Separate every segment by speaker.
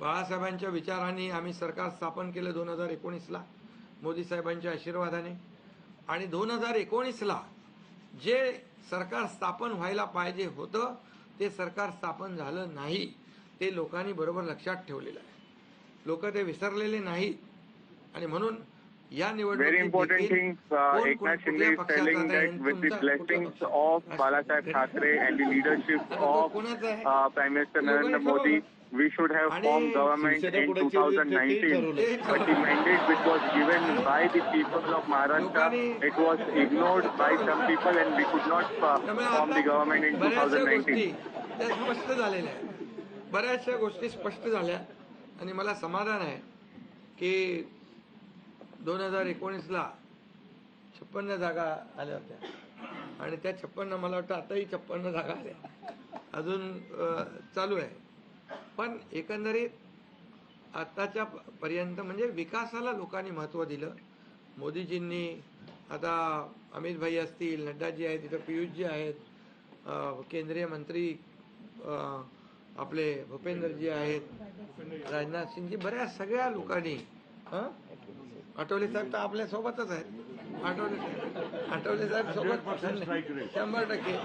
Speaker 1: बाळासाहेबांच्या विचारांनी आम्ही सरकार स्थापन केलं 2019ला मोदी साहेबांच्या आशीर्वादाने। आणि 2019ला जे सरकार स्थापन व्हायला पाहिजे होतं ते सरकार स्थापन झालं नाही, ते लोकांनी बरोबर लक्षात ठेवलेलं आहे। लोक ते विसरलेले नाहीत। आणि म्हणून या
Speaker 2: Very important thing, Eknath Shinde is telling that with the blessings of Balasaheb Thackeray and the leadership of Prime Minister Narendra Modi, we should have formed government in 2019. But the mandate which was given by the people of Maharashtra, it was ignored by some people and we could not form the government in 2019.
Speaker 1: स्पष्ट झालेल्या आहेत, बऱ्याचशा गोष्टी स्पष्ट झाल्या। आणि मला समाधान आहे की 2019ला 56 जागा आल्या होत्या आणि त्या 56 मला वाटतं आताही 56 जागा आल्या, अजून चालू आहे। पण एकंदरीत आताच्या पर्यंत म्हणजे विकासाला लोकांनी महत्त्व दिलं। मोदीजींनी आता अमित भाई असतील, नड्डाजी आहेत, तिथं पियुषजी आहेत, केंद्रीय मंत्री आपले भूपेंद्रजी आहेत, राजनाथ सिंगजी, बऱ्याच सगळ्या लोकांनी आठवले साहेब तर आपल्या सोबतच आहेत। आठवले साहेब सोबत 100%।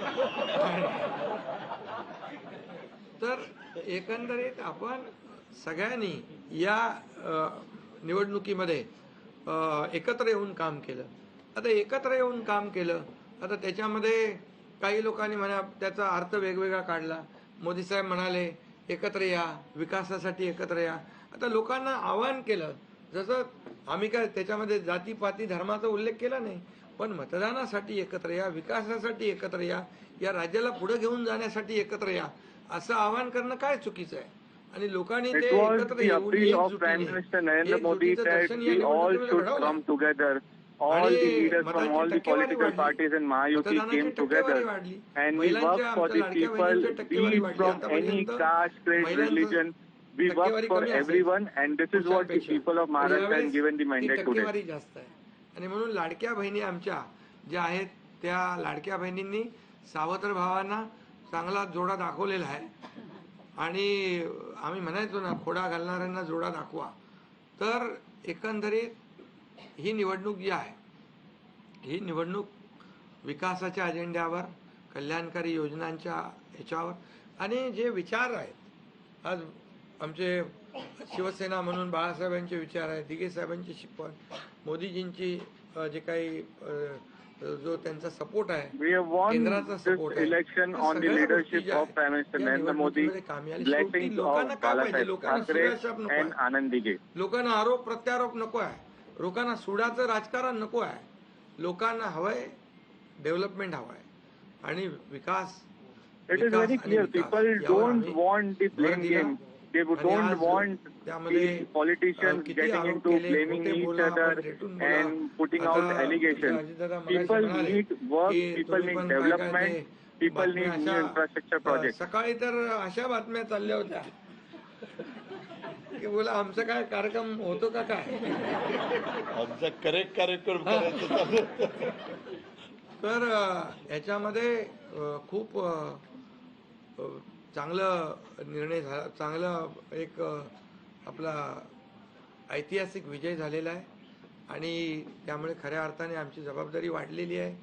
Speaker 1: तर एकंदरीत आपण सगळ्यांनी या निवडणुकीमध्ये एकत्र येऊन काम केलं। आता एकत्र येऊन काम केलं, आता त्याच्यामध्ये काही लोकांनी म्हणा त्याचा अर्थ वेगवेगळा काढला। मोदी साहेब म्हणाले एकत्र या, विकासासाठी एकत्र या। आता लोकांना आवाहन केलं, जसं आम्ही काय त्याच्यामध्ये जातीपाती धर्माचा उल्लेख केला नाही, पण मतदानासाठी एकत्र या, विकासासाठी एकत्र या, या राज्याला पुढे घेऊन जाण्यासाठी एकत्र या, असं आवाहन करणं काय चुकीचं आहे। आणि लोकांनी ते एकत्र येऊन
Speaker 2: all the leaders from all the political parties in Mahayuti came together and we worked for the people, be from any caste, creed, religion. We work for everyone and this is what the people of Maharashtra have given the mandate today.
Speaker 1: जास्त आहे। आणि म्हणून लाडक्या बहिणी आमच्या ज्या आहेत त्या लाडक्या बहिणींनी सावत्र भावांना चांगला जोडा दाखवलेला आहे। आणि आम्ही म्हणायचो ना, खोडा घालणाऱ्यांना जोडा दाखवा। तर एकंदरीत ही निवडणूक जी आहे, ही निवडणूक विकासाच्या अजेंड्यावर, कल्याणकारी योजनांच्या ह्याच्यावर आणि जे विचार आहेत, आज आमचे शिवसेना म्हणून बाळासाहेबांचे विचार आहेत, दिघे साहेबांची शिकवण, मोदीजींची जे काही जो त्यांचा सपोर्ट आहे, केंद्राचा सपोर्ट आहे,
Speaker 2: election on the leadership of Prime Minister Narendra Modi, blessings of Balasaheb Thackeray and Anand Dighe.
Speaker 1: लोकांना आरोप प्रत्यारोप नको आहे, लोकांना सुडाचं राजकारण नको आहे, लोकांना हवंय डेव्हलपमेंट हवंय आणि विकास।
Speaker 2: It is very clear, people don't want the blame game. They don't want the politicians getting into blaming each other and putting out allegations. People need work, people need development, people need new infrastructure projects.
Speaker 1: सकाळी तर अशा बातम्या चालल्या होत्या की बोला आमचा काय कार्यक्रम होतो का काय,
Speaker 3: आमचा करेक्ट कार्यक्रम करायचा।
Speaker 1: तर याच्यामध्ये खूप चांगलं निर्णय झाला, चांगलं एक आपला ऐतिहासिक विजय झालेला आहे। आणि त्यामुळे खऱ्या अर्थाने आमची जबाबदारी वाढलेली आहे।